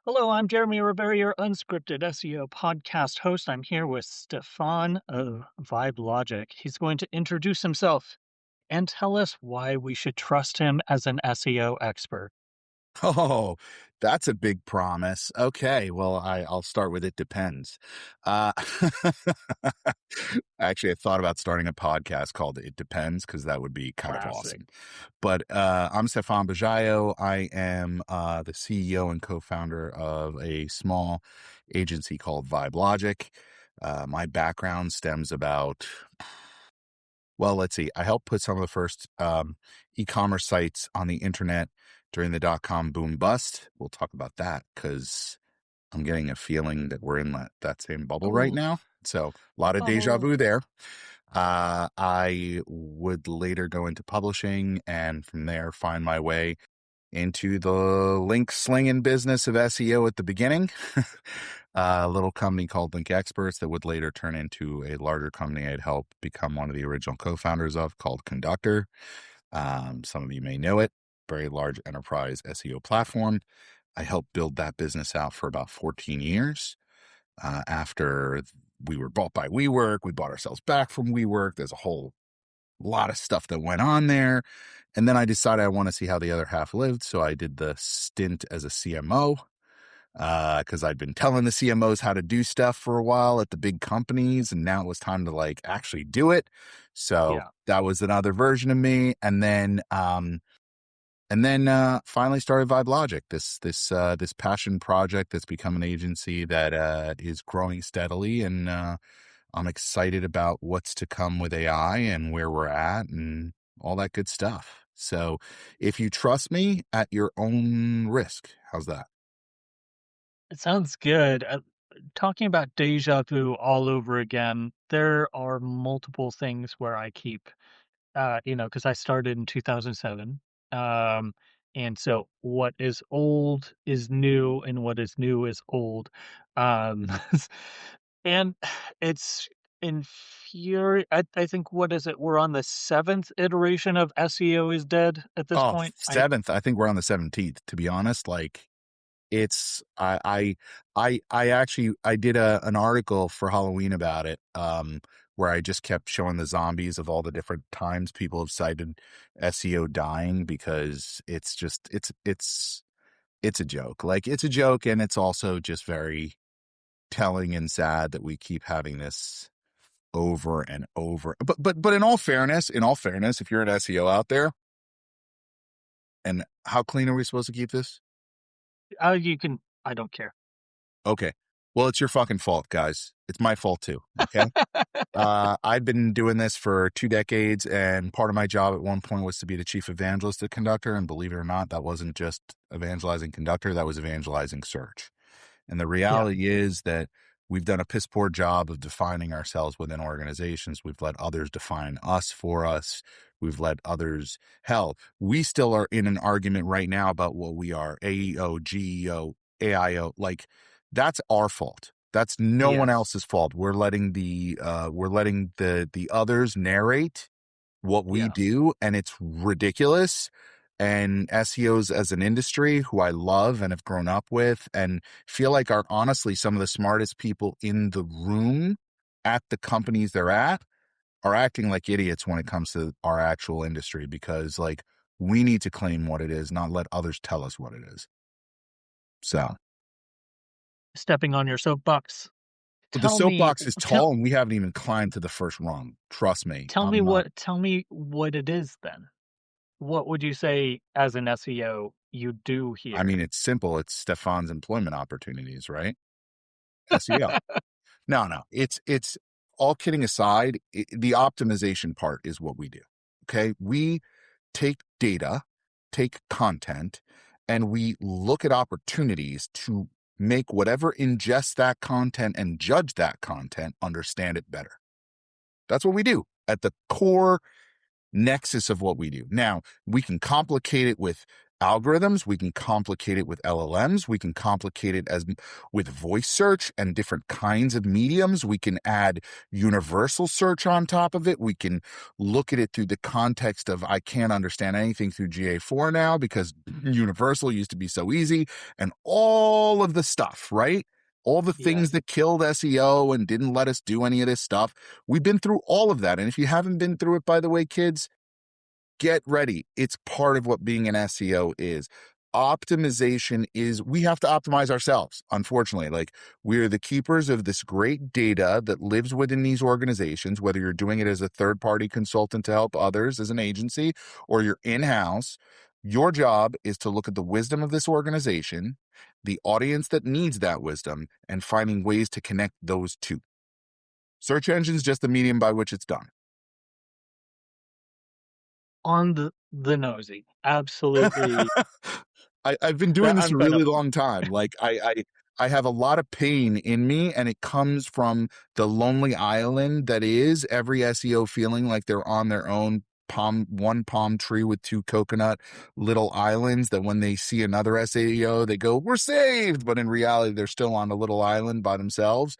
Hello, I'm Jeremy Rivera, your unscripted SEO podcast host. I'm here with Stephan of Vibe Logic. He's going to introduce himself and tell us why we should trust him as an SEO expert. Oh, that's a big promise. Okay, well, I'll start with it depends. Uh, Actually, I thought about starting a podcast called It Depends because that would be kind of Classic. awesome. But I'm Stephan Bajaio. I am the CEO and co-founder of a small agency called Vibe Logic. My background stems about, well, let's see. I helped put some of the first e-commerce sites on the internet during the dot-com boom bust. We'll talk about that because I'm getting a feeling that we're in that same bubble right Oh, now. So a lot of deja bubble. vu there. I would later go into publishing and from there find my way into the link slinging business of SEO at the beginning. A little company called Link Experts that would later turn into a larger company I'd helped become one of the original co-founders of called Conductor. Some of you may know it, very large enterprise SEO platform. I helped build that business out for about 14 years. After we were bought by WeWork, we bought ourselves back from WeWork. There's a whole lot of stuff that went on there. And then I decided I want to see how the other half lived. So I did the stint as a CMO because I'd been telling the CMOs how to do stuff for a while at the big companies. And now it was time to actually do it. So Yeah. that was another version of me. And then finally started Vibe Logic, this passion project that's become an agency that is growing steadily. And I'm excited about what's to come with AI and where we're at and all that good stuff. So if you trust me at your own risk, how's that? It sounds good. Talking about deja vu all over again, there are multiple things where I keep because I started in 2007. Um, and so what is old is new, and what is new is old. Um, and it's I think, what is it? We're on the seventh iteration of SEO is dead at this Oh, point. seventh. I think we're on the 17th, to be honest. It's I actually I did an article for Halloween about it, where I just kept showing the zombies of all the different times people have cited SEO dying because it's a joke. It's a joke, and it's also just very telling and sad that we keep having this over and over. But in all fairness, if you're an SEO out there, and how clean are we supposed to keep this? You can. I don't care. Okay. Well, it's your fucking fault, guys. It's my fault too. Okay. I've been doing this for 2 decades, and part of my job at one point was to be the chief evangelist at Conductor. And believe it or not, that wasn't just evangelizing Conductor, that was evangelizing search. And the Yeah. reality is that we've done a piss poor job of defining ourselves within organizations. We've let others define us for us. We've let others, hell, we still are in an argument right now about what we are, AEO, GEO, AIO. That's our fault. That's no one Yes. else's fault. We're letting the others narrate what we Yeah. do, and it's ridiculous. And SEOs as an industry, who I love and have grown up with and feel like are honestly some of the smartest people in the room at the companies they're at, are acting like idiots when it comes to our actual industry because we need to claim what it is, not let others tell us what it is. So Stepping on your soapbox. but the Tell me. soapbox is Tell tall and we haven't even climbed to the first rung. Trust me, tell me I'm not. what. Tell me what it is then. What would you say as an SEO you do I here? mean, it's simple. It's Stefan's employment opportunities, right? SEO. No. It's all kidding aside. The optimization part is what we do. Okay. We take data, take content, and we look at opportunities to make whatever ingests that content and judge that content understand it better. That's what we do at the core nexus of what we do. Now, we can complicate it with algorithms, we can complicate it with LLMs, we can complicate it as with voice search and different kinds of mediums. We can add universal search on top of it. We can look at it through the context of I can't understand anything through GA4 now because universal used to be so easy, and all of the stuff, right? All the Yes. things that killed SEO and didn't let us do any of this stuff. We've been through all of that. And if you haven't been through it, by the way, kids, get ready. It's part of what being an SEO is. Optimization is, we have to optimize ourselves, unfortunately. Like, we're the keepers of this great data that lives within these organizations, whether you're doing it as a third party consultant to help others as an agency or you're in house. Your job is to look at the wisdom of this organization, the audience that needs that wisdom, and finding ways to connect those two. Search engine's just the medium by which it's done. On the nosy. Absolutely. I've been doing this I'm a fed really up. long time. Like I have a lot of pain in me, and it comes from the lonely island that is every SEO feeling like they're on their own one palm tree with two coconut little islands, that when they see another SEO, they go, "We're saved," but in reality, they're still on a little island by themselves.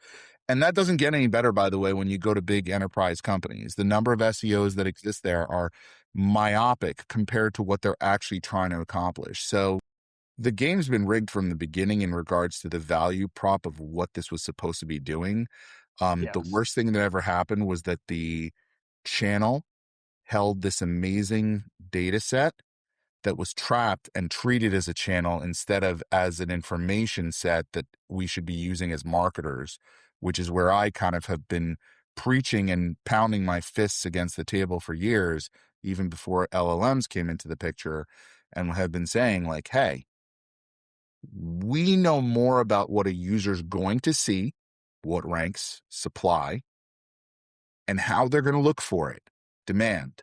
And that doesn't get any better, by the way, when you go to big enterprise companies. The number of SEOs that exist there are myopic compared to what they're actually trying to accomplish. So the game's been rigged from the beginning in regards to the value prop of what this was supposed to be doing. The Yes. worst thing that ever happened was that the channel held this amazing data set that was trapped and treated as a channel instead of as an information set that we should be using as marketers, which is where I kind of have been preaching and pounding my fists against the table for years, even before LLMs came into the picture, and have been saying, like, hey, we know more about what a user's going to see, what ranks, supply, and how they're going to look for it, demand.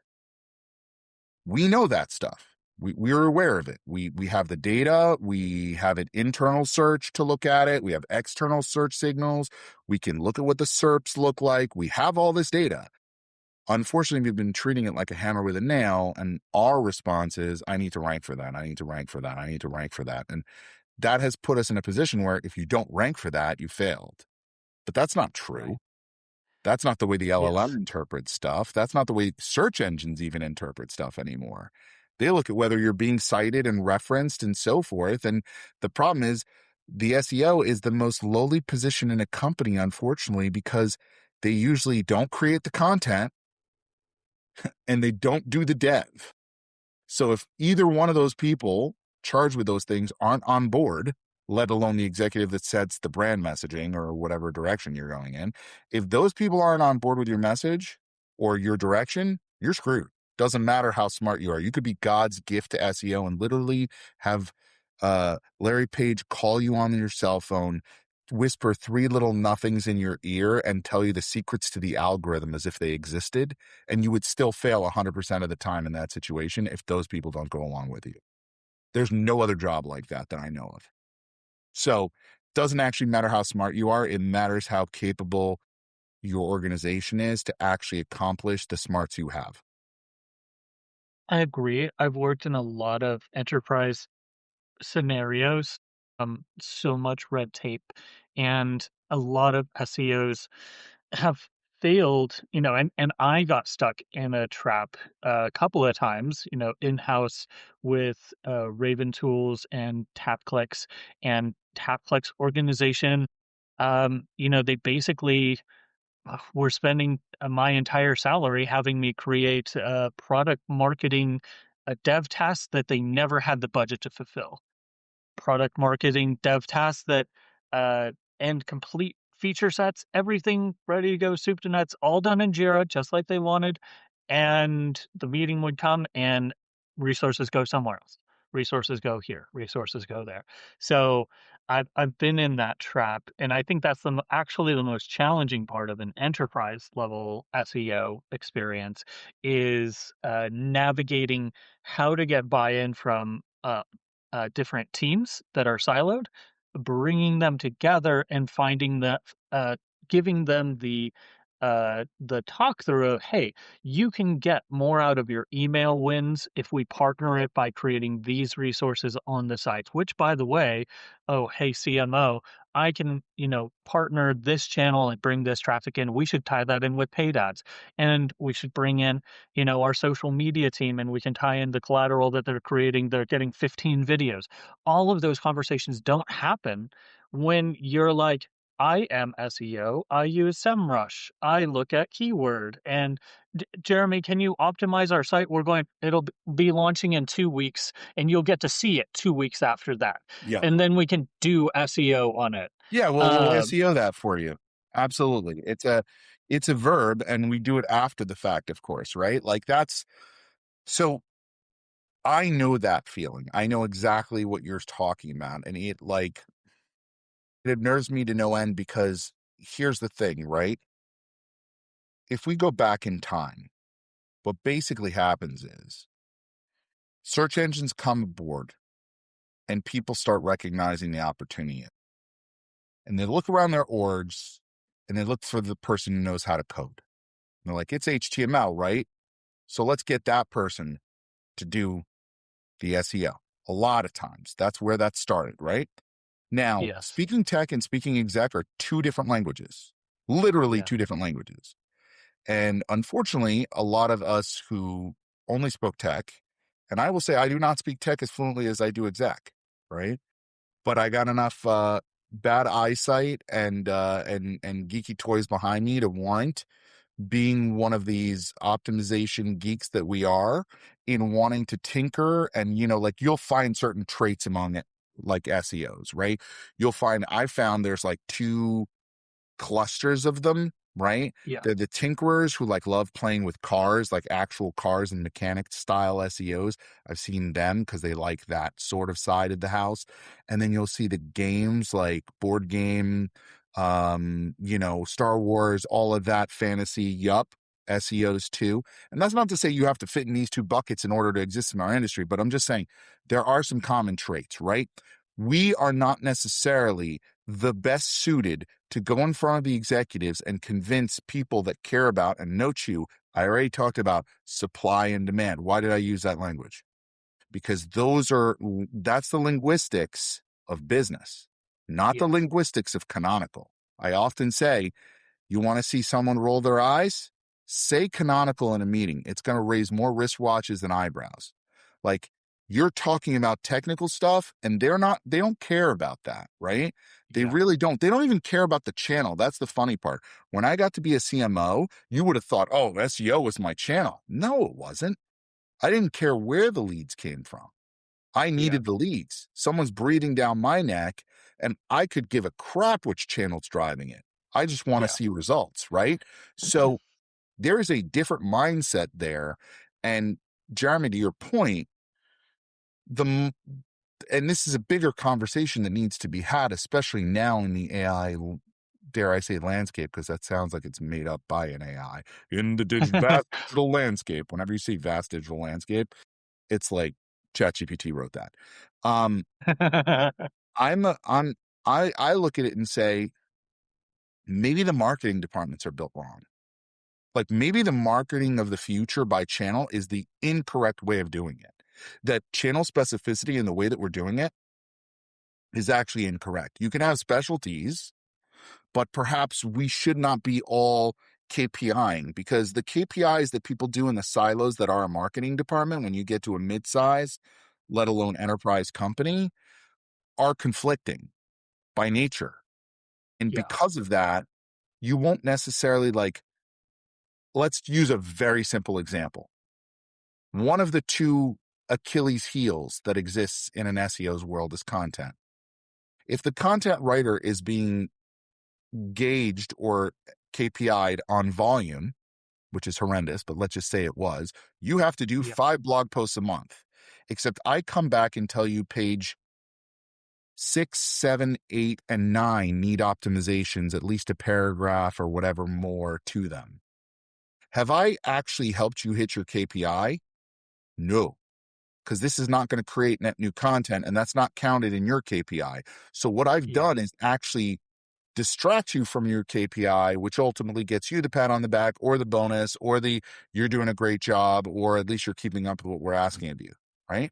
We know that stuff. We're aware of it. We have the data. We have an internal search to look at it. We have external search signals. We can look at what the SERPs look like. We have all this data. Unfortunately, we've been treating it like a hammer with a nail, and our response is, I need to rank for that. I need to rank for that. I need to rank for that. And that has put us in a position where if you don't rank for that, you failed. But that's not Right. true. That's not the way the LLM Yes. interprets stuff. That's not the way search engines even interpret stuff anymore. They look at whether you're being cited and referenced and so forth. And the problem is the SEO is the most lowly position in a company, unfortunately, because they usually don't create the content and they don't do the dev. So if either one of those people charged with those things aren't on board, let alone the executive that sets the brand messaging or whatever direction you're going in, if those people aren't on board with your message or your direction, you're screwed. Doesn't matter how smart you are. You could be God's gift to SEO and literally have Larry Page call you on your cell phone, whisper three little nothings in your ear, and tell you the secrets to the algorithm as if they existed, and you would still fail 100% of the time in that situation if those people don't go along with you. There's no other job like that that I know of. So it doesn't actually matter how smart you are. It matters how capable your organization is to actually accomplish the smarts you have. I agree. I've worked in a lot of enterprise scenarios, so much red tape, and a lot of SEOs have failed, and I got stuck in a trap a couple of times, in-house with Raven Tools and TapClick's organization. They basically were spending my entire salary having me create product marketing dev tasks that they never had the budget to fulfill, product marketing dev tasks that uh and complete feature sets, everything ready to go, soup to nuts, all done in Jira, just like they wanted. And the meeting would come and resources go somewhere else. Resources go here, resources go there. So I've been in that trap, and I think that's actually the most challenging part of an enterprise level SEO experience is navigating how to get buy-in from different teams that are siloed, bringing them together and finding that, giving them the the talk through of, hey, you can get more out of your email wins if we partner it by creating these resources on the sites, which by the way, oh, hey, CMO, I can, partner this channel and bring this traffic in. We should tie that in with paid ads. And we should bring in, our social media team and we can tie in the collateral that they're creating. They're getting 15 videos. All of those conversations don't happen when you're like, I am SEO. I use SEMrush. I look at keyword. And Jeremy, can you optimize our site? It'll be launching in 2 weeks, and you'll get to see it 2 weeks after that. Yeah. And then we can do SEO on it. Yeah, well, we'll Um, SEO that for you. Absolutely. It's a verb, and we do it after the fact, of course, right? Like that's so I know that feeling. I know exactly what you're talking about. And it unnerves me to no end because here's the thing, right? If we go back in time, what basically happens is search engines come aboard and people start recognizing the opportunity. And they look around their orgs and they look for the person who knows how to code. And they're like, it's HTML, right? So let's get that person to do the SEO. A lot of times, that's where that started, right? Now, yes. speaking tech and speaking exec are two different languages, literally Yeah. two different languages. And unfortunately, a lot of us who only spoke tech, and I will say I do not speak tech as fluently as I do exec, right? But I got enough bad eyesight and geeky toys behind me to warrant being one of these optimization geeks that we are in wanting to tinker. And like you'll find certain traits among it, like SEOs, right? I found there's like two clusters of them, right? Yeah. They're the tinkerers who like love playing with cars, like actual cars and mechanic style SEOs. I've seen them because they like that sort of side of the house. And then you'll see the games like board game, Star Wars, all of that fantasy, SEOs too. And that's not to say you have to fit in these two buckets in order to exist in our industry, but I'm just saying there are some common traits, right? We are not necessarily the best suited to go in front of the executives and convince people that care about and note you. I already talked about supply and demand. Why did I use that language? Because that's the linguistics of business, not the Yes. linguistics of canonical. I often say, you want to see someone roll their eyes? Say canonical in a meeting. It's going to raise more wristwatches than eyebrows. Like you're talking about technical stuff and they don't care about that, right? They Yeah. really don't. They don't even care about the channel. That's the funny part. When I got to be a CMO, you would have thought, oh, SEO was my channel. No, it wasn't. I didn't care where the leads came from. I Yeah. needed the leads. Someone's breathing down my neck, and I could give a crap which channel's driving it. I just want to Yeah. see results, right? So there is a different mindset there. And Jeremy, to your point, the and this is a bigger conversation that needs to be had, especially now in the AI, dare I say, landscape, because that sounds like it's made up by an AI in the vast digital landscape. Whenever you see vast digital landscape, it's like ChatGPT wrote that. Um, I'm a, I'm I look at it and say maybe the marketing departments are built wrong. Like maybe the marketing of the future by channel is the incorrect way of doing it. That channel specificity in the way that we're doing it is actually incorrect. You can have specialties, but perhaps we should not be all KPIing, because the KPIs that people do in the silos that are a marketing department, when you get to a mid-size, let alone enterprise company, are conflicting by nature. And Yeah. because of that, you won't necessarily let's use a very simple example. One of the two Achilles heels that exists in an SEO's world is content. If the content writer is being gauged or KPI'd on volume, which is horrendous, but let's just say it was, you have to do Yeah. 5 blog posts a month. Except I come back and tell you page 6, 7, 8, and 9 need optimizations, at least a paragraph or whatever more to them. Have I actually helped you hit your KPI? No, because this is not going to create net new content, and that's not counted in your KPI. So what I've Yeah. done is actually distracts you from your KPI, which ultimately gets you the pat on the back or the bonus or the you're doing a great job, or at least you're keeping up with what we're asking of you, right?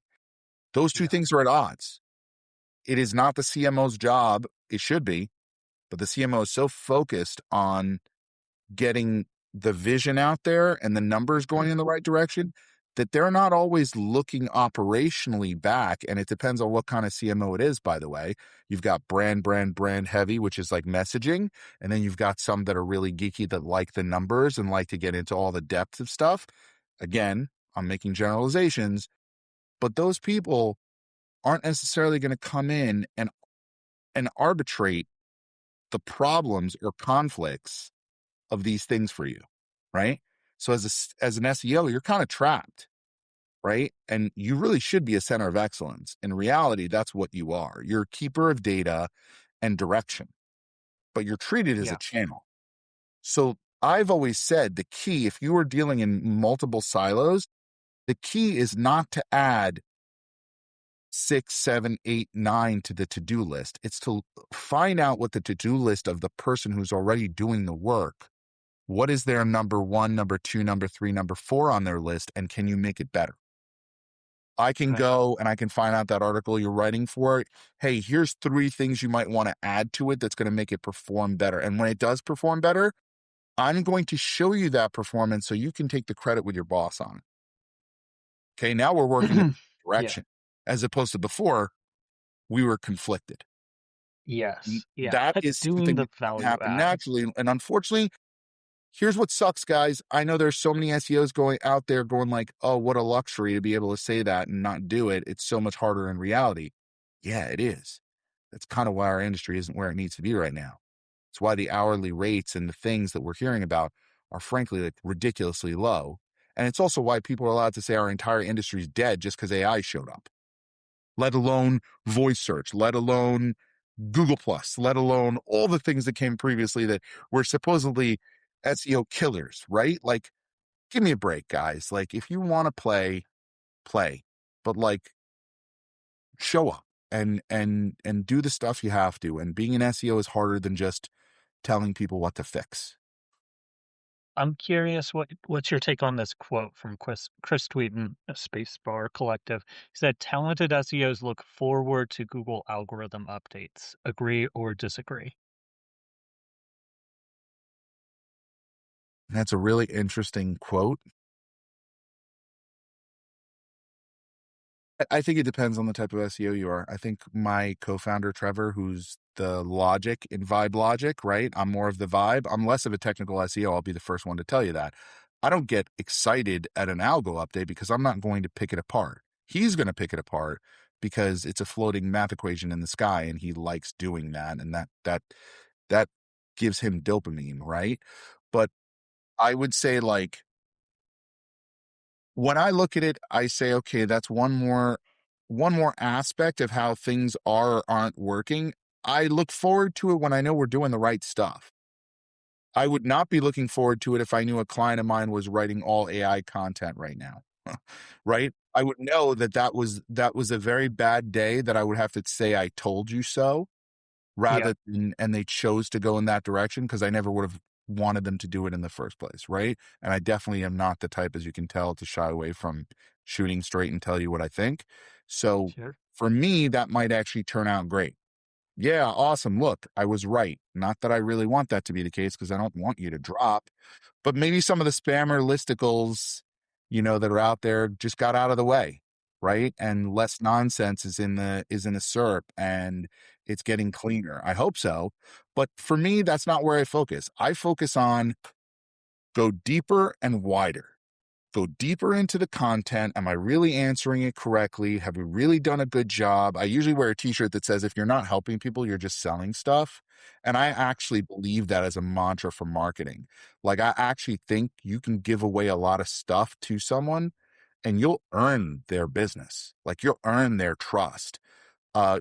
Those two Yeah. things are at odds. It is not the CMO's job. It should be, but the CMO is so focused on getting the vision out there and the numbers going in the right direction that they're not always looking operationally back. And it depends on what kind of CMO it is, by the way. You've got brand heavy, which is like messaging. And then you've got some that are really geeky that like the numbers and like to get into all the depths of stuff. Again, I'm making generalizations, but those people aren't necessarily going to come in and arbitrate the problems or conflicts of these things for you, right? So as an SEO, you're kind of trapped, right? And you really should be a center of excellence. In reality, that's what you are. You're a keeper of data and direction, but you're treated as a Yeah. channel. So I've always said the key, if you are dealing in multiple silos, the key is not to add 6, 7, 8, 9 to the to-do list. It's to find out what the to-do list of the person who's already doing the work. What is their number 1, number 2, number 3, number 4 on their list, and can you make it better? I can Right. go and I can find out that article you're writing for it. Hey, here's 3 things you might want to add to it that's going to make it perform better. And when it does perform better, I'm going to show you that performance so you can take the credit with your boss on it. Okay, now we're working in the Yeah. direction. As opposed to before, we were conflicted. Yes. Yeah. That is Doing something the that can value happen add. naturally. And unfortunately, here's what sucks, guys. I know there's so many SEOs going out there going like, oh, what a luxury to be able to say that and not do it. It's so much harder in reality. Yeah, it is. That's kind of why our industry isn't where it needs to be right now. It's why the hourly rates and the things that we're hearing about are frankly like ridiculously low. And it's also why people are allowed to say our entire industry is dead just because AI showed up, let alone voice search, let alone Google Plus, let alone all the things that came previously that were supposedly SEO killers, right? Like, give me a break, guys. Like, if you want to play, play, but like, show up and do the stuff you have to. And being an SEO is harder than just telling people what to fix. I'm curious what's your take on this quote from Chris Tweeden, a Spacebar Collective. He said, "Talented SEOs look forward to Google algorithm updates. Agree or disagree?" And that's a really interesting quote. I think it depends on the type of SEO you are. I think my co-founder, Trevor, who's the logic in Vibe Logic, right? I'm more of the vibe. I'm less of a technical SEO. I'll be the first one to tell you that. I don't get excited at an algo update because I'm not going to pick it apart. He's going to pick it apart because it's a floating math equation in the sky and he likes doing that. And that gives him dopamine, right? But I would say like, when I look at it, I say, okay, that's one more aspect of how things are or aren't working. I look forward to it when I know we're doing the right stuff. I would not be looking forward to it if I knew a client of mine was writing all AI content right now. Right? I would know that was a very bad day that I would have to say I told you so Yeah. rather than, and they chose to go in that direction because I never would have wanted them to do it in the first place, right? And I definitely am not the type, as you can tell, to shy away from shooting straight and tell you what I think. So Sure. for me, that might actually turn out great. Yeah, awesome. Look, I was right. Not that I really want that to be the case because I don't want you to drop, but maybe some of the spammer listicles, that are out there just got out of the way, right? And less nonsense is in the SERP and it's getting cleaner. I hope so. But for me, that's not where I focus. I focus on go deeper and wider. Go deeper into the content. Am I really answering it correctly? Have we really done a good job? I usually wear a t-shirt that says, if you're not helping people, you're just selling stuff. And I actually believe that as a mantra for marketing. Like, I actually think you can give away a lot of stuff to someone and you'll earn their business. Like, you'll earn their trust.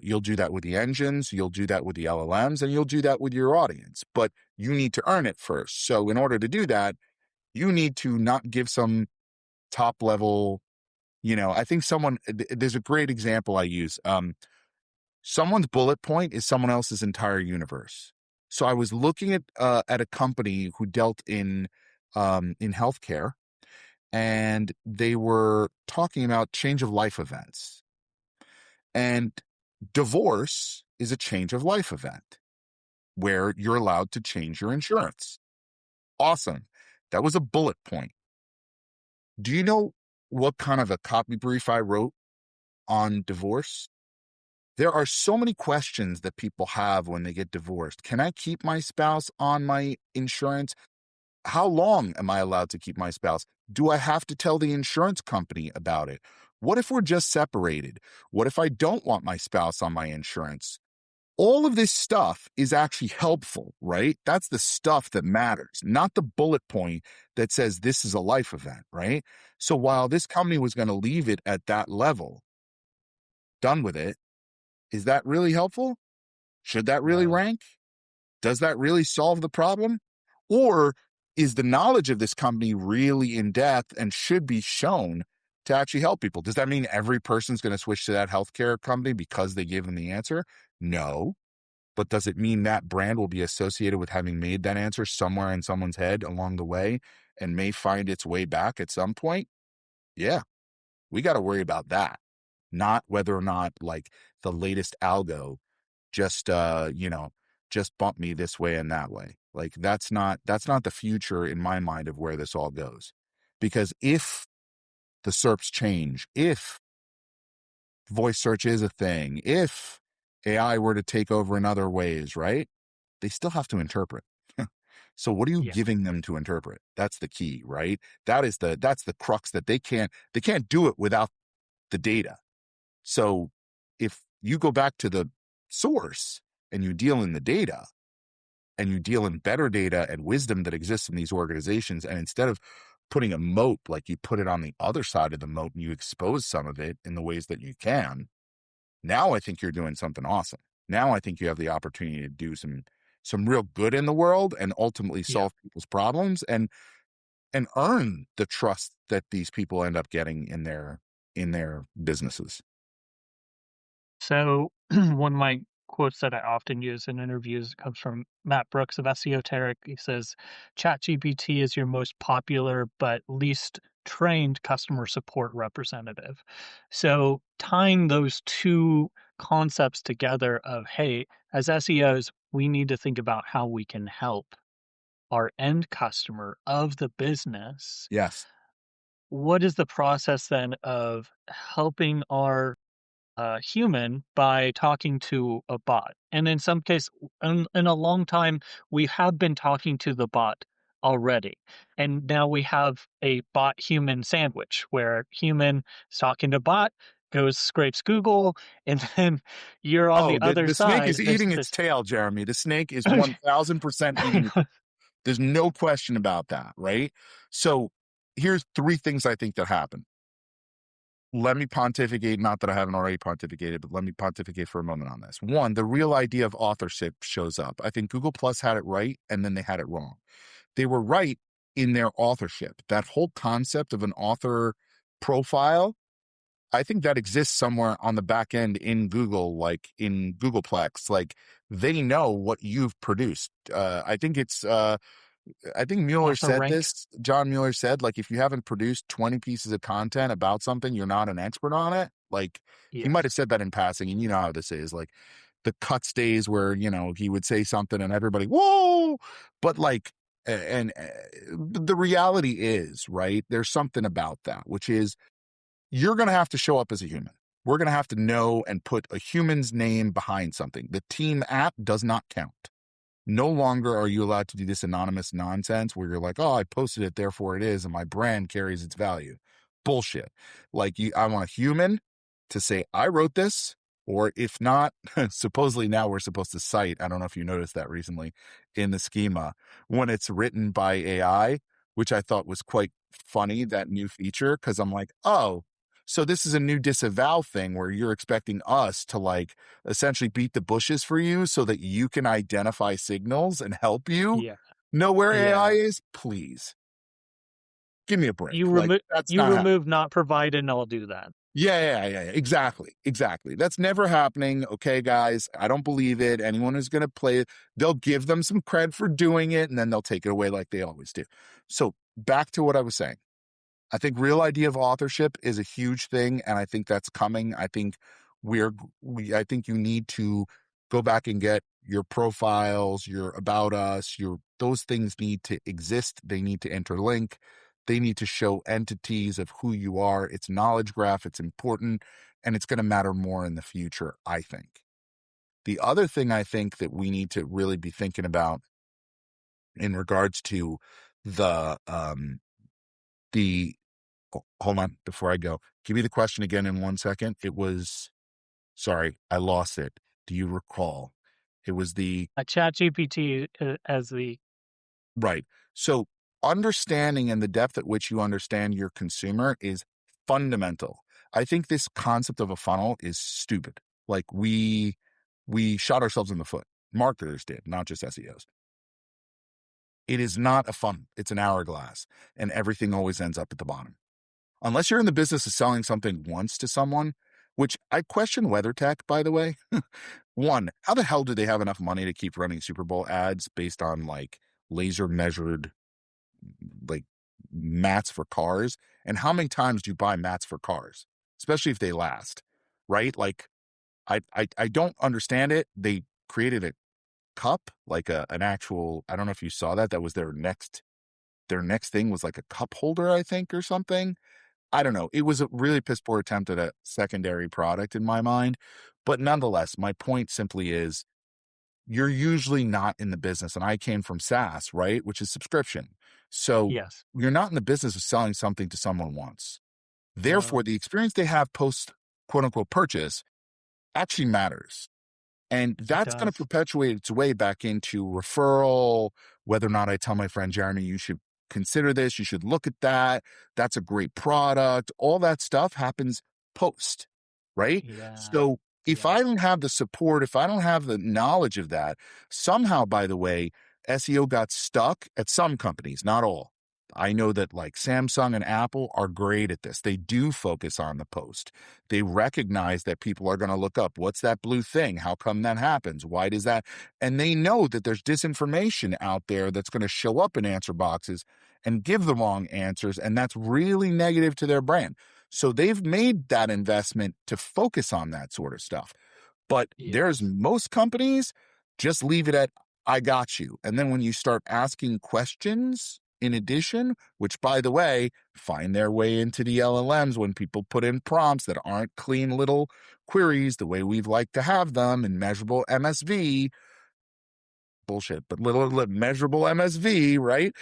You'll do that with the engines, you'll do that with the LLMs, and you'll do that with your audience. But you need to earn it first. So in order to do that, you need to not give some top level, I think there's a great example I use. Someone's bullet point is someone else's entire universe. So I was looking at a company who dealt in healthcare, and they were talking about change of life events. And divorce is a change of life event where you're allowed to change your insurance. Awesome. That was a bullet point. Do you know what kind of a copy brief I wrote on divorce? There are so many questions that people have when they get divorced. Can I keep my spouse on my insurance? How long am I allowed to keep my spouse? Do I have to tell the insurance company about it? What if we're just separated? What if I don't want my spouse on my insurance? All of this stuff is actually helpful, right? That's the stuff that matters, not the bullet point that says this is a life event, right? So while this company was going to leave it at that level, done with it, is that really helpful? Should that really No. rank? Does that really solve the problem? Or is the knowledge of this company really in depth and should be shown to actually help people? Does that mean every person's going to switch to that healthcare company because they give them the answer? No. But does it mean that brand will be associated with having made that answer somewhere in someone's head along the way and may find its way back at some point? Yeah, we got to worry about that. Not whether or not like the latest algo just just bump me this way and that way. Like that's not the future in my mind of where this all goes. Because if the SERPs change, if voice search is a thing, if AI were to take over in other ways, right? They still have to interpret. So what are you Yeah. giving them to interpret? That's the key, right? That's the crux that they can't do it without the data. So if you go back to the source and you deal in the data and you deal in better data and wisdom that exists in these organizations, and instead of putting a moat, like you put it on the other side of the moat and you expose some of it in the ways that you can, now I think you're doing something awesome. Now I think you have the opportunity to do some real good in the world and ultimately Yeah. solve people's problems and earn the trust that these people end up getting in their businesses. So one of my quotes that I often use in interviews comes from Matt Brooks of SEO Taric. He says, ChatGPT is your most popular but least trained customer support representative. So tying those two concepts together of, hey, as SEOs, we need to think about how we can help our end customer of the business. Yes. What is the process then of helping our human by talking to a bot. And in some case, in a long time, we have been talking to the bot already. And now we have a bot human sandwich where human is talking to bot, goes scrapes Google, and then you're on Oh, the the, other the snake side. is eating its tail, Jeremy. The snake is Okay. 1000% eating. There's no question about that, right? So here's three things I think that happen. Let me pontificate, not that I haven't already pontificated, but let me pontificate for a moment on this. One, the real idea of authorship shows up. I think Google Plus had it right, and then they had it wrong. They were right in their authorship. That whole concept of an author profile, I think that exists somewhere on the back end in Google, like in Googleplex. Like they know what you've produced. I think Mueller Author said rank. this. John Mueller said, like, if you haven't produced 20 pieces of content about something, you're not an expert on it. Like, he might Yes. have said that in passing, and you know how this is. Like, the cuts days where, he would say something and everybody, whoa! But, like, the reality is, right, there's something about that, which is you're going to have to show up as a human. We're going to have to know and put a human's name behind something. The team app does not count. No longer are you allowed to do this anonymous nonsense where you're like, oh, I posted it, therefore it is, and my brand carries its value. Bullshit. Like I want a human to say, I wrote this, or if not, supposedly now we're supposed to cite, I don't know if you noticed that recently in the schema, when it's written by AI, which I thought was quite funny, that new feature, because I'm like, oh, so this is a new disavow thing where you're expecting us to like essentially beat the bushes for you so that you can identify signals and help you Yeah. know where AI Yeah. is? Please give me a break. You Like remove that's you not how. remove not provided, and I'll do that. Yeah. Exactly. That's never happening. Okay, guys, I don't believe it. Anyone who's going to play it, they'll give them some cred for doing it, and then they'll take it away like they always do. So back to what I was saying. I think real idea of authorship is a huge thing, and I think that's coming. I think I think you need to go back and get your profiles, your about us, your those things need to exist. They need to interlink. They need to show entities of who you are. It's knowledge graph. It's important, and it's going to matter more in the future, I think. The other thing I think that we need to really be thinking about in regards to the hold on before I go. Give me the question again in 1 second. It was, sorry, I lost it. Do you recall? It was the, A chat GPT as the right. So understanding and the depth at which you understand your consumer is fundamental. I think this concept of a funnel is stupid. Like we shot ourselves in the foot. Marketers did, not just SEOs. It is not a funnel. It's an hourglass, and everything always ends up at the bottom. Unless you're in the business of selling something once to someone, which I question weather tech, by the way. One, how the hell do they have enough money to keep running Super Bowl ads based on like laser measured like mats for cars? And how many times do you buy mats for cars, especially if they last? Right? Like I don't understand it. They created a cup, like an actual, I don't know if you saw that. That was their next thing was like a cup holder, I think, or something. I don't know. It was a really piss poor attempt at a secondary product in my mind. But nonetheless, my point simply is you're usually not in the business. And I came from SaaS, right? Which is subscription. So yes. you're not in the business of selling something to someone once. No, Therefore, the experience they have post quote unquote purchase actually matters. And it that's going to does. perpetuate its way back into referral, whether or not I tell my friend Jeremy, you should consider this, you should look at that. That's a great product. All that stuff happens post, right? Yeah. So if I Yes. don't have the support, if I don't have the knowledge of that, somehow, by the way, SEO got stuck at some companies, not all. I know that like Samsung and Apple are great at this. They do focus on the post. They recognize that people are going to look up, what's that blue thing? How come that happens? Why does that? And they know that there's disinformation out there that's going to show up in answer boxes and give the wrong answers. And that's really negative to their brand. So they've made that investment to focus on that sort of stuff. But there's Yes. most companies just leave it at, I got you. And then when you start asking questions in addition, which by the way, find their way into the LLMs when people put in prompts that aren't clean little queries the way we'd like to have them in measurable MSV, bullshit, but little measurable MSV, right?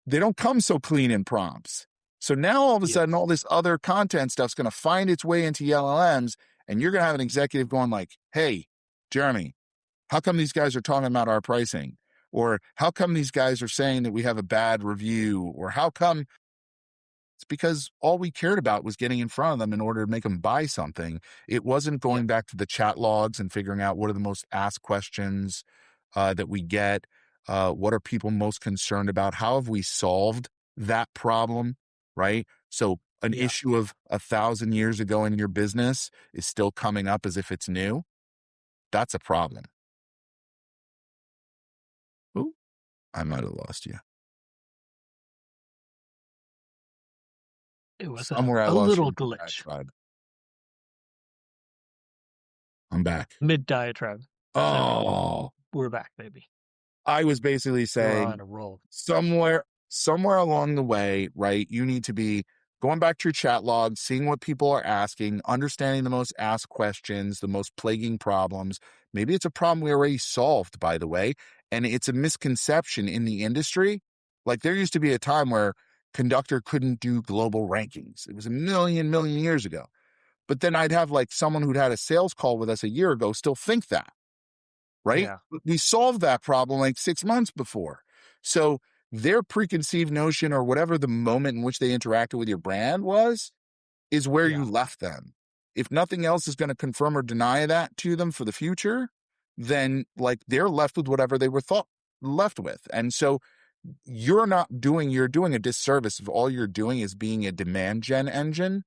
They don't come so clean in prompts. So now all of a sudden, Yes. all this other content stuff's going to find its way into LLMs, and you're going to have an executive going like, hey, Jeremy, how come these guys are talking about our pricing? Or how come these guys are saying that we have a bad review? Or how come it's because all we cared about was getting in front of them in order to make them buy something. It wasn't Yep. going back to the chat logs and figuring out what are the most asked questions that we get. What are people most concerned about? How have we solved that problem? Right. So an Yeah. issue of 1,000 years ago in your business is still coming up as if it's new. That's a problem. Ooh, I might have lost you. It was Somewhere I a lost little your glitch. diatribe. I'm back. Mid diatribe. There we go. Oh, We're back, baby. I was basically You're saying on a roll. somewhere along the way, right? You need to be going back to your chat log, seeing what people are asking, understanding the most asked questions, the most plaguing problems. Maybe it's a problem we already solved, by the way, and it's a misconception in the industry. Like there used to be a time where Conductor couldn't do global rankings. It was a million years ago. But then I'd have like someone who'd had a sales call with us a year ago still think that, right? Yeah. We solved that problem like 6 months before. So their preconceived notion or whatever the moment in which they interacted with your brand was, is where you Yeah. left them. If nothing else is going to confirm or deny that to them for the future, then like they're left with whatever they were thought left with. And so you're doing a disservice if all you're doing is being a demand gen engine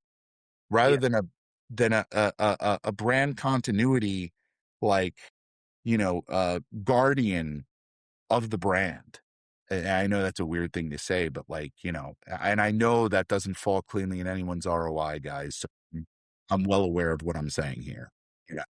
rather Yeah. than a than a brand continuity, like, guardian of the brand. And I know that's a weird thing to say, but like, and I know that doesn't fall cleanly in anyone's ROI, guys. So I'm well aware of what I'm saying here. Yeah.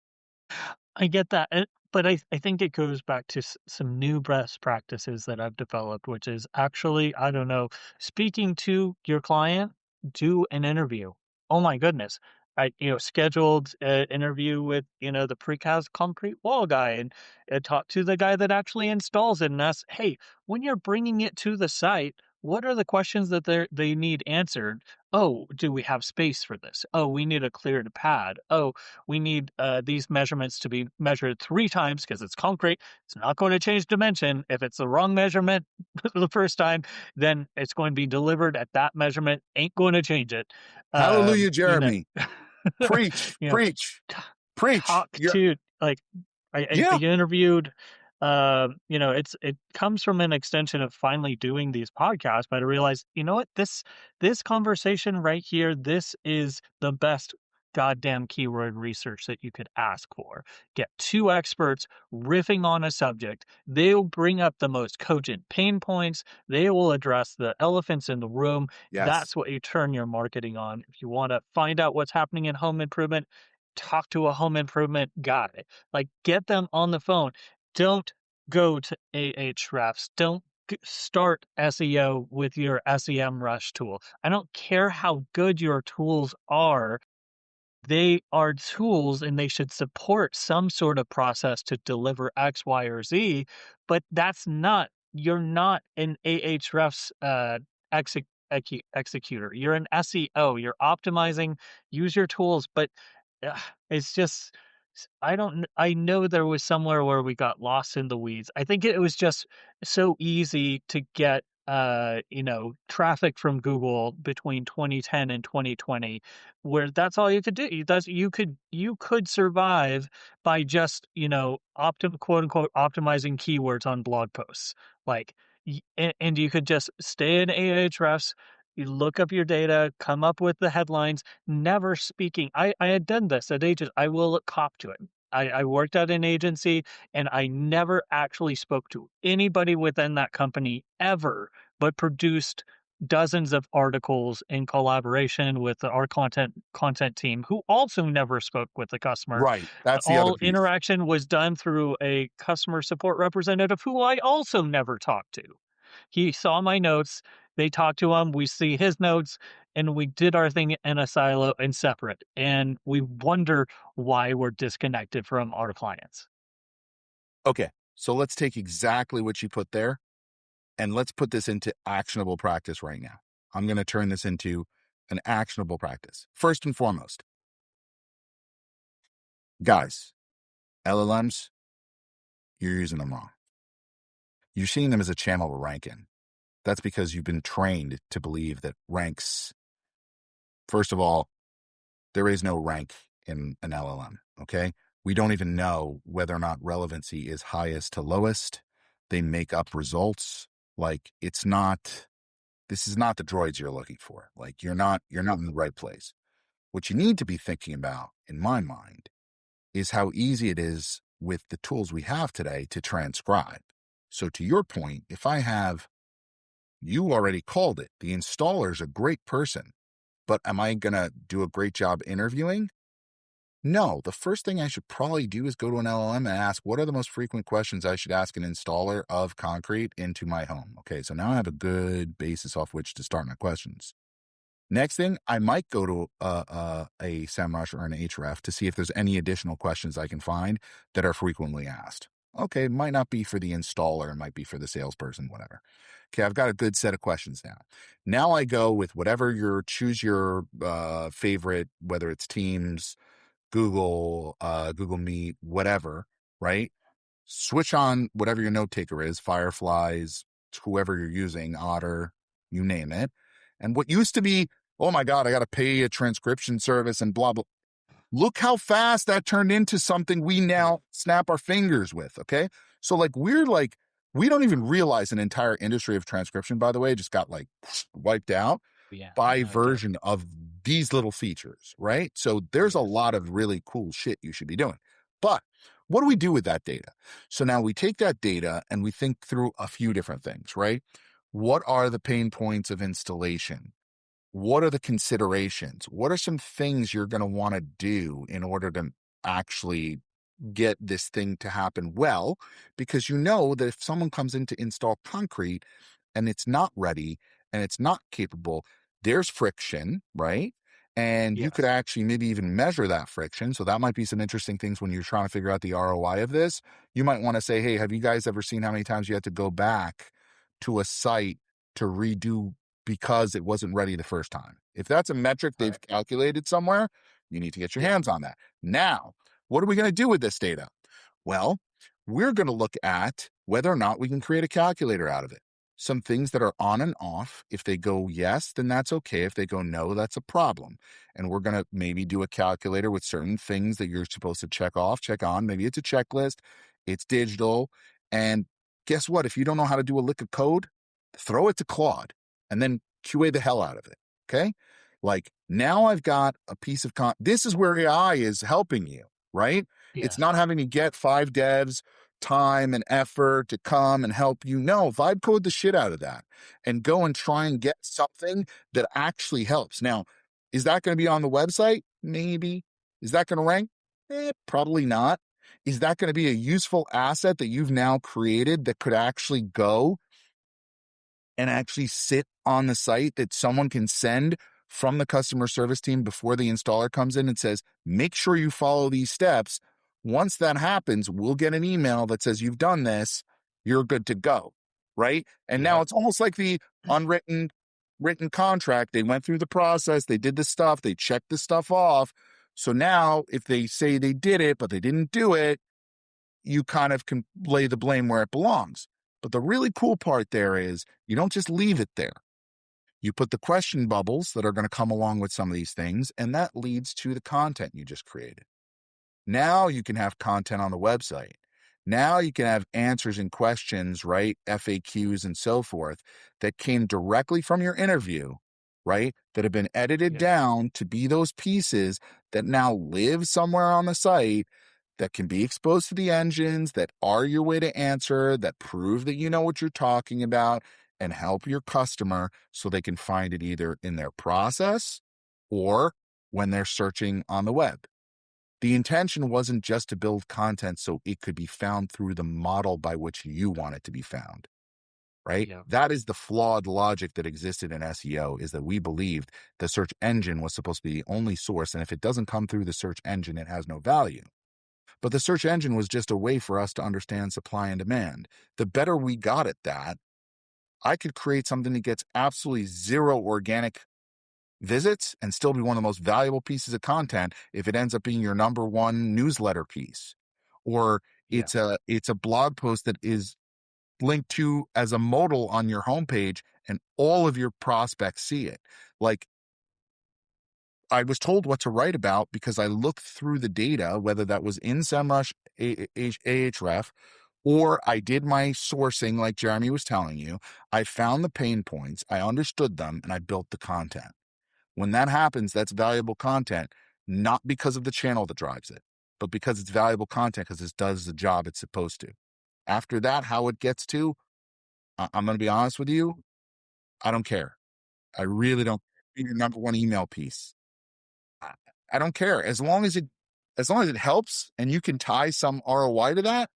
I get that, but I think it goes back to some new best practices that I've developed, which is actually, I don't know, speaking to your client, do an interview. Oh my goodness. I, scheduled an interview with, the precast concrete wall guy and talk to the guy that actually installs it and ask, hey, when you're bringing it to the site, what are the questions that they need answered? Oh, do we have space for this? Oh, we need a cleared pad. Oh, we need these measurements to be measured 3 times because it's concrete. It's not going to change dimension. If it's the wrong measurement the first time, then it's going to be delivered at that measurement. Ain't going to change it. Um, Hallelujah, you know, Jeremy. Preach, you know, preach, t- preach. talk to like I Yeah, interviewed. It comes from an extension of finally doing these podcasts, but I realized, you know what, this conversation right here, this is the best goddamn keyword research that you could ask for. Get two experts riffing on a subject. They'll bring up the most cogent pain points. They will address the elephants in the room. yes. That's what you turn your marketing on. If you want to find out what's happening in home improvement, talk to a home improvement guy. Like, get them on the phone. Don't go to Ahrefs. Don't start SEO with your SEM Rush tool. I don't care how good your tools are, they are tools and they should support some sort of process to deliver X, Y, or Z, but you're not an Ahrefs executor. You're an SEO. You're optimizing, use your tools, but it's just, I know there was somewhere where we got lost in the weeds. I think it was just so easy to get traffic from Google between 2010 and 2020, where that's all you could do. You could survive by just, quote unquote optimizing keywords on blog posts. Like, and you could just stay in Ahrefs, you look up your data, come up with the headlines, never speaking. I had done this at agents. I will cop to it. I worked at an agency and I never actually spoke to anybody within that company ever, but produced dozens of articles in collaboration with our content team, who also never spoke with the customer. Right. That's the other All piece. interaction was done through a customer support representative who I also never talked to. He saw my notes, they talked to him, we see his notes, and we did our thing in a silo and separate. And we wonder why we're disconnected from our clients. Okay. So let's take exactly what you put there and let's put this into actionable practice right now. I'm going to turn this into an actionable practice. First and foremost, guys, LLMs, you're using them wrong. You're seeing them as a channel to rank in. That's because you've been trained to believe that ranks, first of all, there is no rank in an LLM, okay? We don't even know whether or not relevancy is highest to lowest. They make up results. Like, this is not the droids you're looking for. Like, you're not in the right place. What you need to be thinking about, in my mind, is how easy it is with the tools we have today to transcribe. So to your point, if I have, you already called it, the installer's a great person, but am I going to do a great job interviewing? No, the first thing I should probably do is go to an LLM and ask, what are the most frequent questions I should ask an installer of concrete into my home? Okay, so now I have a good basis off which to start my questions. Next thing, I might go to a SEMrush or an href to see if there's any additional questions I can find that are frequently asked. Okay, might not be for the installer, it might be for the salesperson, whatever. Okay, I've got a good set of questions now. Now I go with whatever choose your favorite, whether it's Teams, Google, Google Meet, whatever, right? Switch on whatever your note taker is, Fireflies, whoever you're using, Otter, you name it. And what used to be, oh my God, I got to pay a transcription service and blah, blah. Look how fast that turned into something we now snap our fingers with. Okay. So we don't even realize an entire industry of transcription, by the way, just got like wiped out Yeah, by no, it did. version of these little features, right? So there's a Yes. lot of really cool shit you should be doing. But what do we do with that data? So now we take that data and we think through a few different things, right? What are the pain points of installation? What are the considerations? What are some things you're going to want to do in order to actually get this thing to happen well? Because you know that if someone comes in to install concrete and it's not ready and it's not capable, there's friction, right? And you could Yes. actually maybe even measure that friction. So that might be some interesting things when you're trying to figure out the ROI of this. You might want to say, hey, have you guys ever seen how many times you had to go back to a site to redo because it wasn't ready the first time? If that's a metric they've Right. calculated somewhere, you need to get your Yeah. hands on that. Now, what are we going to do with this data? Well, we're going to look at whether or not we can create a calculator out of it. Some things that are on and off. If they go yes, then that's okay. If they go no, that's a problem. And we're going to maybe do a calculator with certain things that you're supposed to check off, check on. Maybe it's a checklist, it's digital. And guess what? If you don't know how to do a lick of code, throw it to Claude and then QA the hell out of it. Okay. Like now I've got a piece of this is where AI is helping you, right? It's Yes. not having to get 5 devs time and effort to come and help you. No, vibe code the shit out of that and go and try and get something that actually helps. Now, is that going to be on the website? Maybe. Is that going to rank? Probably not. Is that going to be a useful asset that you've now created that could actually go and actually sit on the site that someone can send from the customer service team before the installer comes in and says, make sure you follow these steps. Once that happens, we'll get an email that says you've done this, you're good to go. Right. And now Yep. it's almost like the unwritten written contract. They went through the process, they did the stuff, they checked the stuff off. So now if they say they did it, but they didn't do it, you kind of can lay the blame where it belongs. But the really cool part there is you don't just leave it there. You put the question bubbles that are going to come along with some of these things, and that leads to the content you just created. Now you can have content on the website. Now you can have answers and questions, right? FAQs and so forth that came directly from your interview, right? That have been edited Yes. down to be those pieces that now live somewhere on the site that can be exposed to the engines, that are your way to answer, that prove that you know what you're talking about, and help your customer so they can find it either in their process or when they're searching on the web. The intention wasn't just to build content so it could be found through the model by which you want it to be found, right? Yep. That is the flawed logic that existed in SEO, is that we believed the search engine was supposed to be the only source. And if it doesn't come through the search engine, it has no value. But the search engine was just a way for us to understand supply and demand. The better we got at that, I could create something that gets absolutely zero organic visits and still be one of the most valuable pieces of content if it ends up being your number one newsletter piece. Or Yeah. it's a blog post that is linked to as a modal on your homepage and all of your prospects see it. Like I was told what to write about because I looked through the data, whether that was in SEMrush, Ahref, or I did my sourcing like Jeremy was telling you. I found the pain points, I understood them, and I built the content. When that happens, that's valuable content, not because of the channel that drives it, but because it's valuable content because it does the job it's supposed to. After that, how it gets to, I'm going to be honest with you, I don't care. I really don't. Be your number one email piece. I, I don't care as long as it helps and you can tie some ROI to that.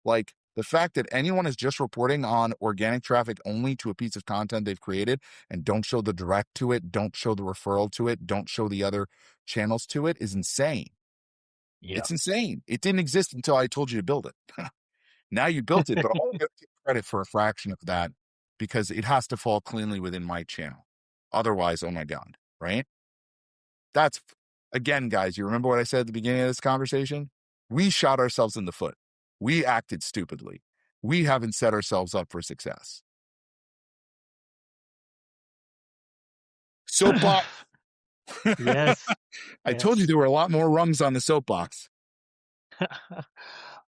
Like the fact that anyone is just reporting on organic traffic only to a piece of content they've created and don't show the direct to it, don't show the referral to it, don't show the other channels to it is insane. Yep. It's insane. It didn't exist until I told you to build it. Now you built it, but I'll give you credit for a fraction of that because it has to fall cleanly within my channel. Otherwise, oh my God, right? That's again, guys, you remember what I said at the beginning of this conversation? We shot ourselves in the foot. We acted stupidly. We haven't set ourselves up for success. Soapbox. Yes. I told you Yes. there were a lot more rungs on the soapbox.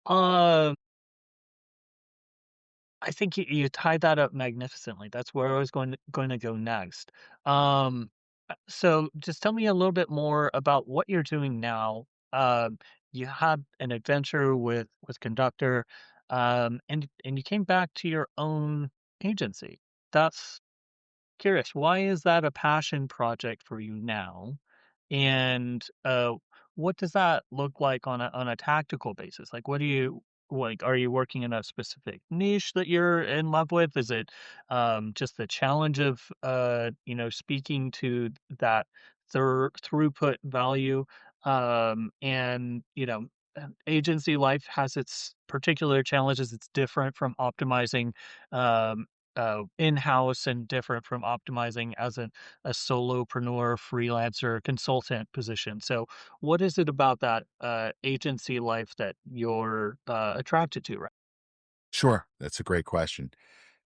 Um, I think you tied that up magnificently. That's where I was going to go next. Um, So just tell me a little bit more about what you're doing now. You had an adventure with Conductor, and you came back to your own agency. That's curious. Why is that a passion project for you now? And what does that look like on a tactical basis? Like, what do you like? Are you working in a specific niche that you're in love with? Is it just the challenge of speaking to that throughput value? And agency life has its particular challenges. It's different from optimizing um, in-house and different from optimizing as a solopreneur, freelancer, consultant position. So, what is it about that agency life that you're attracted to, right? Sure, that's a great question.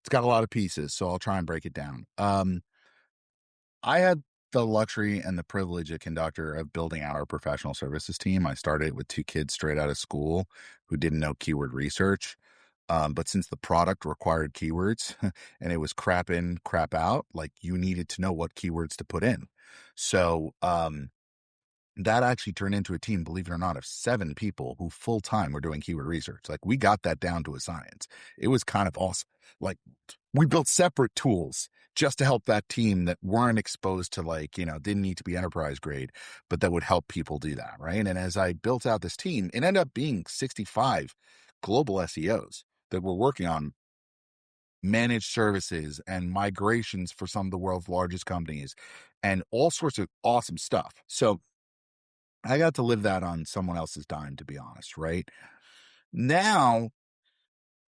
It's got a lot of pieces, so I'll try and break it down. I had the luxury and the privilege at Conductor of building out our professional services team. I started with 2 kids straight out of school who didn't know keyword research. But since the product required keywords and it was crap in, crap out, like you needed to know what keywords to put in. So, that actually turned into a team, believe it or not, of 7 people who full time were doing keyword research. Like we got that down to a science. It was kind of awesome. Like we built separate tools just to help that team that weren't exposed to didn't need to be enterprise grade, but that would help people do that. Right. And as I built out this team, it ended up being 65 global SEOs that were working on managed services and migrations for some of the world's largest companies and all sorts of awesome stuff. So I got to live that on someone else's dime, to be honest, right? Now,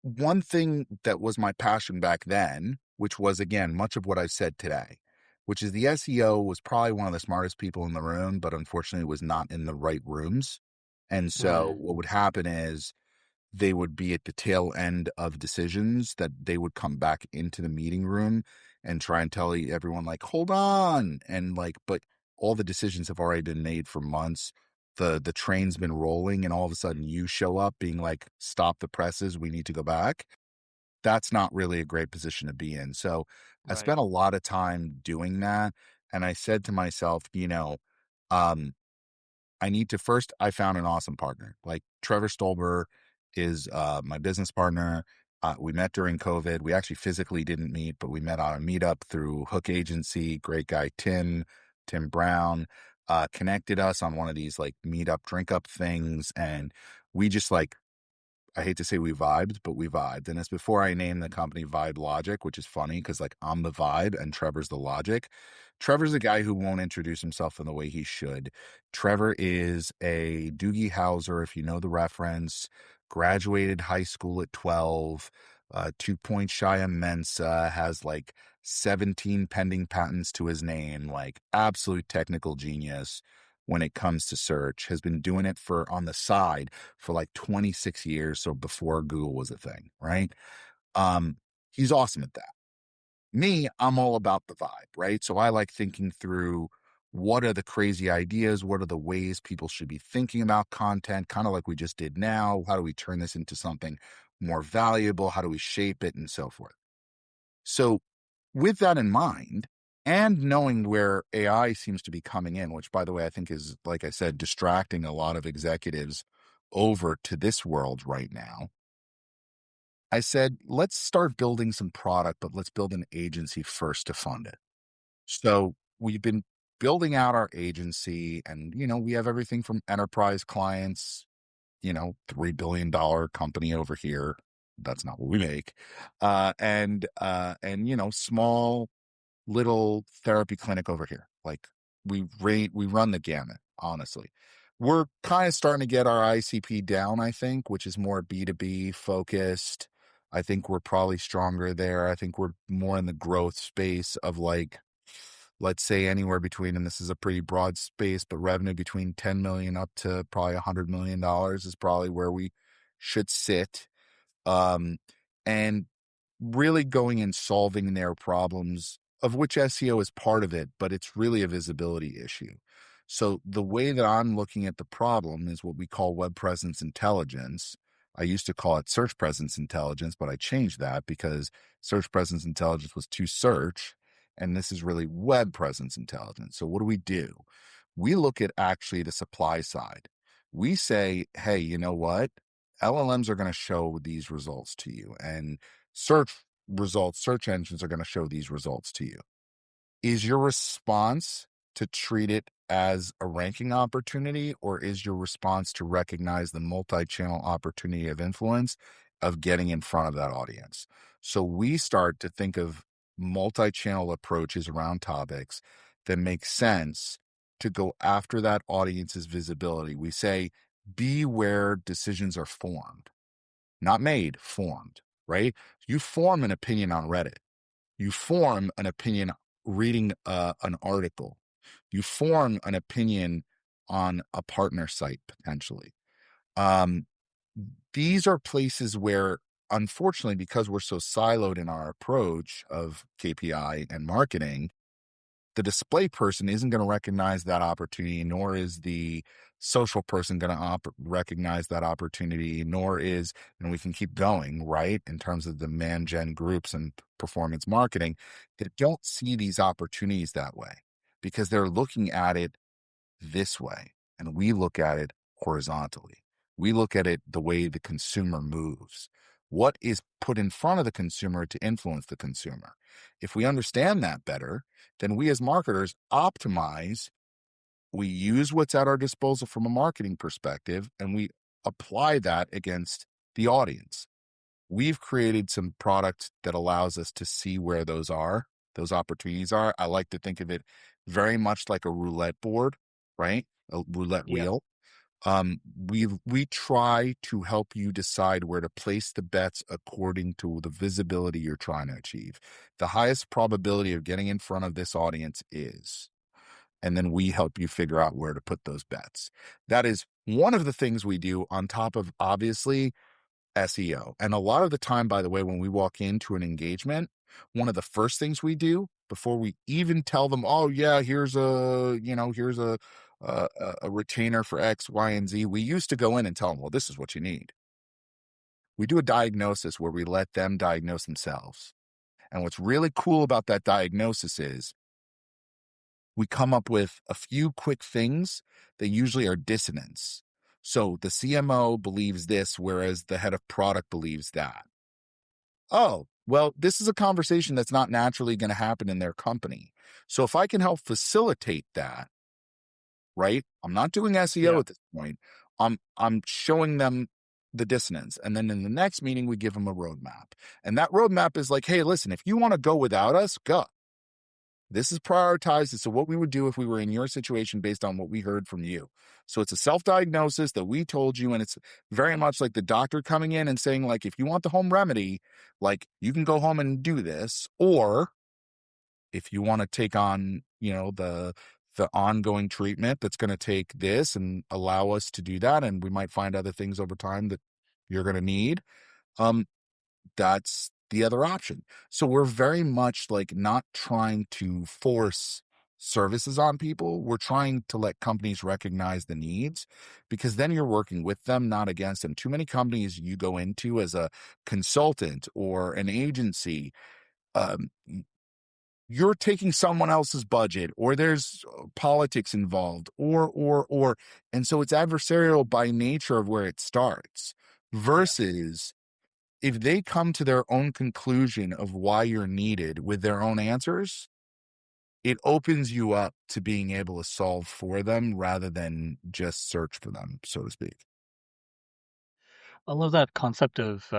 one thing that was my passion back then, which was again much of what I said today, which is the SEO was probably one of the smartest people in the room, but unfortunately was not in the right rooms. And so Right. what would happen is they would be at the tail end of decisions that they would come back into the meeting room and try and tell everyone like, hold on. And like, but all the decisions have already been made for months. The train's been rolling and all of a sudden you show up being like, stop the presses. We need to go back. That's not really a great position to be in. So I Right. spent a lot of time doing that. And I said to myself, um, I need to first, I found an awesome partner. Like Trevor Stolber is my business partner. We met during COVID. We actually physically didn't meet, but we met on a meetup through Hook Agency. Great guy, Tim Brown, connected us on one of these like meetup, drink up things. And we just like I hate to say we vibed, but we vibed. And it's before I named the company Vibe Logic, which is funny because like I'm the vibe and Trevor's the logic. Trevor's the guy who won't introduce himself in the way he should. Trevor is a Doogie Howser, if you know the reference, graduated high school at 12, 2 points shy of Mensa, has like 17 pending patents to his name, like absolute technical genius when it comes to search, has been doing it for on the side for like 26 years. So before Google was a thing, right? Um, he's awesome at that. Me, I'm all about the vibe, right? So I like thinking through what are the crazy ideas? What are the ways people should be thinking about content? Kind of like we just did now. How do we turn this into something more valuable? How do we shape it and so forth? So, with that in mind, and knowing where AI seems to be coming in, which, by the way, I think is, like I said, distracting a lot of executives over to this world right now, I said, let's start building some product, but let's build an agency first to fund it. So, we've been building out our agency, and, we have everything from enterprise clients, $3 billion company over here. That's not what we make. And small little therapy clinic over here. Like we run the gamut, honestly. We're kind of starting to get our ICP down, I think, which is more B2B focused. I think we're probably stronger there. I think we're more in the growth space of like, let's say anywhere between, and this is a pretty broad space, but revenue between 10 million up to probably $100 million is probably where we should sit. Um, and really going and solving their problems, of which SEO is part of it, but it's really a visibility issue. So the way that I'm looking at the problem is what we call web presence intelligence. I used to call it search presence intelligence, but I changed that because search presence intelligence was too search. And this is really web presence intelligence. So what do? We look at actually the supply side. We say, hey, you know what? LLMs are going to show these results to you, and search engines are going to show these results to you. Is your response to treat it as a ranking opportunity, or is your response to recognize the multi-channel opportunity of influence of getting in front of that audience? So we start to think of multi-channel approaches around topics that make sense to go after that audience's visibility. We say, be where decisions are formed, not made, formed, right? You form an opinion on Reddit. You form an opinion reading an article. You form an opinion on a partner site, potentially. Um, these are places where, unfortunately, because we're so siloed in our approach of KPI and marketing, the display person isn't going to recognize that opportunity, nor is the social person going to recognize that opportunity, nor is, and we can keep going, right? In terms of demand gen groups and performance marketing that don't see these opportunities that way because they're looking at it this way. And we look at it horizontally. We look at it the way the consumer moves. What is put in front of the consumer to influence the consumer? If we understand that better, then we as marketers optimize. We use what's at our disposal from a marketing perspective, and we apply that against the audience. We've created some product that allows us to see where those opportunities are. I like to think of it very much like a roulette board, right? A roulette Yeah. wheel. We try to help you decide where to place the bets according to the visibility you're trying to achieve. The highest probability of getting in front of this audience is, and then we help you figure out where to put those bets. That is one of the things we do on top of, obviously, SEO. And a lot of the time, by the way, when we walk into an engagement, one of the first things we do before we even tell them, oh yeah, here's a retainer for X, Y, and Z. We used to go in and tell them, well, this is what you need. We do a diagnosis where we let them diagnose themselves. And what's really cool about that diagnosis is we come up with a few quick things that usually are dissonance. So the CMO believes this, whereas the head of product believes that. Oh, well, this is a conversation that's not naturally going to happen in their company. So if I can help facilitate that, right? I'm not doing SEO Yeah. at this point. I'm showing them the dissonance. And then in the next meeting, we give them a roadmap. And that roadmap is like, hey, listen, if you want to go without us, go. This is prioritized as to what we would do if we were in your situation based on what we heard from you. So it's a self-diagnosis that we told you, and it's very much like the doctor coming in and saying, like, if you want the home remedy, like, you can go home and do this, or if you want to take on, the ongoing treatment that's going to take this and allow us to do that, and we might find other things over time that you're going to need. Um, that's the other option. So we're very much like not trying to force services on people. We're trying to let companies recognize the needs, because then you're working with them, not against them. Too many companies you go into as a consultant or an agency, um, you're taking someone else's budget, or there's politics involved, or, and so it's adversarial by nature of where it starts, Yeah. versus if they come to their own conclusion of why you're needed with their own answers, it opens you up to being able to solve for them rather than just search for them, so to speak. I love that concept of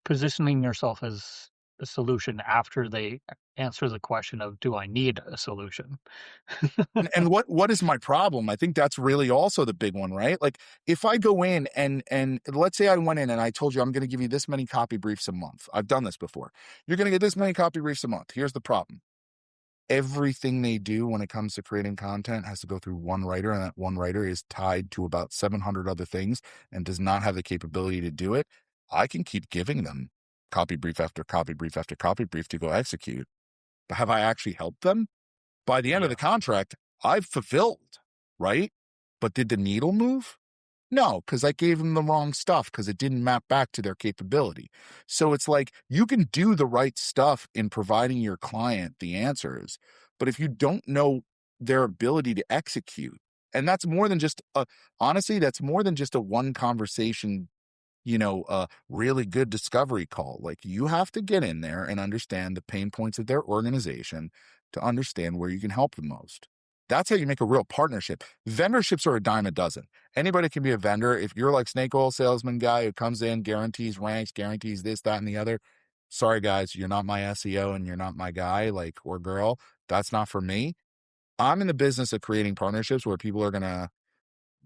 positioning yourself as a solution after they answer the question of, do I need a solution? And what is my problem? I think that's really also the big one, right? Like, if I go in and let's say I went in and I told you I'm going to give you this many copy briefs a month. I've done this before. You're going to get this many copy briefs a month. Here's the problem. Everything they do when it comes to creating content has to go through one writer, and that one writer is tied to about 700 other things and does not have the capability to do it. I can keep giving them copy brief after copy brief after copy brief to go execute. But have I actually helped them? By the end of the Yeah. contract, I've fulfilled, right? But did the needle move? No, because I gave them the wrong stuff because it didn't map back to their capability. So it's like you can do the right stuff in providing your client the answers, but if you don't know their ability to execute, and that's more than just a, honestly, that's more than just a one conversation, a really good discovery call. Like you have to get in there and understand the pain points of their organization to understand where you can help the most. That's how you make a real partnership. Vendorships are a dime a dozen. Anybody can be a vendor. If you're like snake oil salesman guy who comes in, guarantees ranks, guarantees this, that, and the other. Sorry guys, you're not my SEO and you're not my guy, like, or girl. That's not for me. I'm in the business of creating partnerships where people are gonna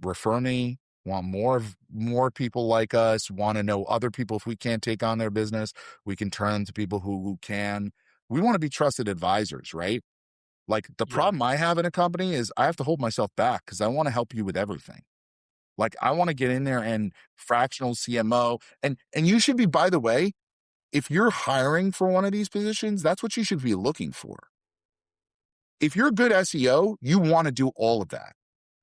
refer me, want more people like us, want to know other people. If we can't take on their business, we can turn them to people who can. We want to be trusted advisors, right? Like the Yeah. problem I have in a company is I have to hold myself back because I want to help you with everything. Like I want to get in there and fractional CMO, and you should be, by the way, if you're hiring for one of these positions, that's what you should be looking for. If you're a good SEO, you want to do all of that.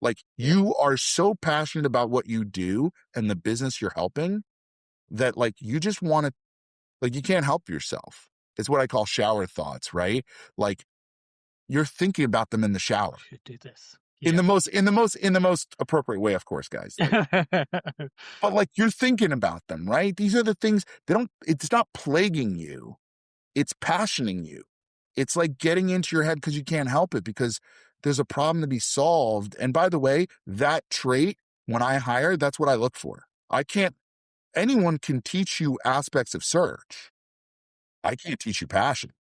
Like Yeah. you are so passionate about what you do and the business you're helping that like you just want to, like you can't help yourself. It's what I call shower thoughts, right? Like you're thinking about them in the shower Should do this. in Yeah. the most appropriate way, of course, guys. Like, but like you're thinking about them, right? These are the things they don't, it's not plaguing you. It's passioning you. It's like getting into your head because you can't help it because there's a problem to be solved. And by the way, that trait, when I hire, that's what I look for. I can't, anyone can teach you aspects of search. I can't teach you passion.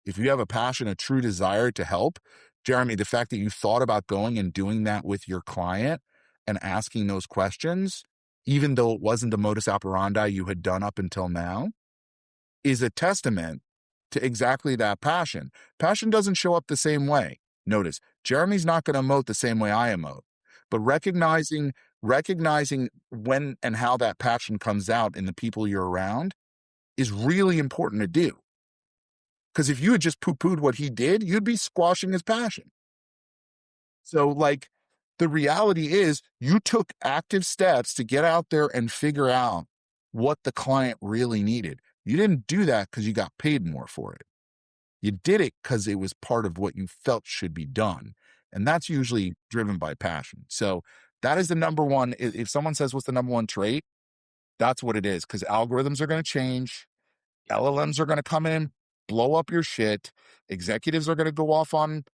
If you have a passion, a true desire to help, Jeremy, the fact that you thought about going and doing that with your client and asking those questions, even though it wasn't the modus operandi you had done up until now, is a testament to exactly that passion. Passion doesn't show up the same way. Notice, Jeremy's not going to emote the same way I emote, but recognizing when and how that passion comes out in the people you're around is really important to do. Because if you had just poo-pooed what he did, you'd be squashing his passion. So, like, the reality is you took active steps to get out there and figure out what the client really needed. You didn't do that because you got paid more for it. You did it because it was part of what you felt should be done. And that's usually driven by passion. So that is the number one. If someone says, what's the number one trait? That's what it is. Because algorithms are going to change. LLMs are going to come in, blow up your shit. Executives are going to go off on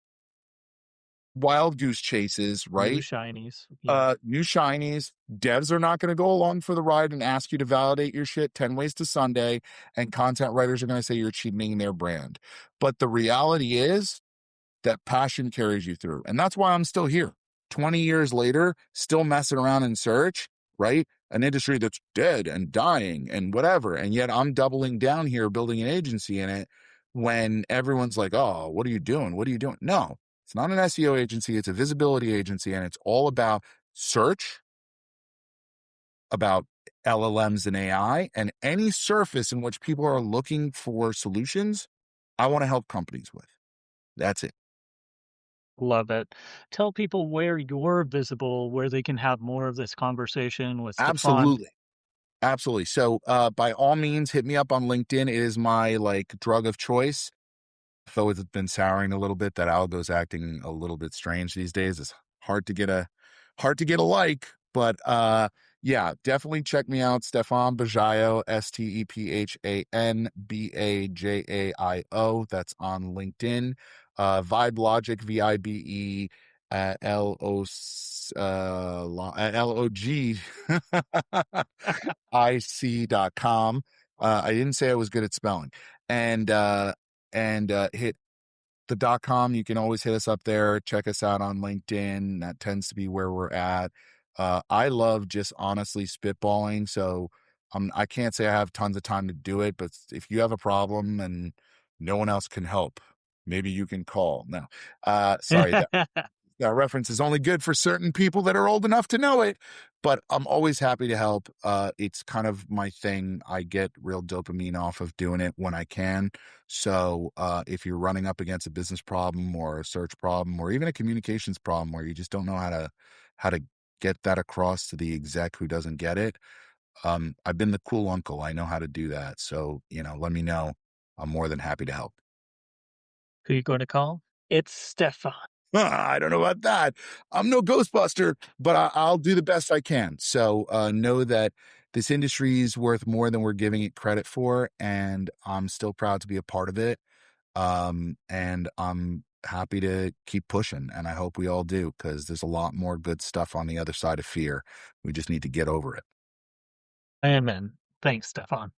wild goose chases, New right? shinies. Yeah. New shinies. Devs are not going to go along for the ride and ask you to validate your shit 10 ways to Sunday. And content writers are going to say you're cheapening their brand. But the reality is that passion carries you through. And that's why I'm still here. 20 years later, still messing around in search, right? An industry that's dead and dying and whatever. And yet I'm doubling down here, building an agency in it when everyone's like, oh, what are you doing? What are you doing? No, it's not an SEO agency. It's a visibility agency. And it's all about search, about LLMs and AI, and any surface in which people are looking for solutions. I want to help companies with. That's it. Love it. Tell people where you're visible, where they can have more of this conversation with Stefan. Absolutely. Absolutely. So, by all means, hit me up on LinkedIn. It is my like drug of choice. Though it's been souring a little bit, that algo's acting a little bit strange these days. It's hard to get a like, but yeah, definitely check me out. Stephan Bajaio, STEPHANBAJAIO. That's on LinkedIn. Vibe Logic, VIBE LOG IC.com. I didn't say I was good at spelling. And hit the .com. You can always hit us up there. Check us out on LinkedIn. That tends to be where we're at. I love just honestly spitballing. So I can't say I have tons of time to do it, but if you have a problem and no one else can help, maybe you can call. No, sorry, that reference is only good for certain people that are old enough to know it, but I'm always happy to help. It's kind of my thing. I get real dopamine off of doing it when I can. So if you're running up against a business problem or a search problem or even a communications problem where you just don't know how to get that across to the exec who doesn't get it. I've been the cool uncle. I know how to do that. So, let me know. I'm more than happy to help. Who you going to call? It's Stefan. I don't know about that. I'm no Ghostbuster, but I'll do the best I can. So know that this industry is worth more than we're giving it credit for, and I'm still proud to be a part of it. And I'm happy to keep pushing, and I hope we all do, because there's a lot more good stuff on the other side of fear. We just need to get over it. Amen. Thanks, Stefan.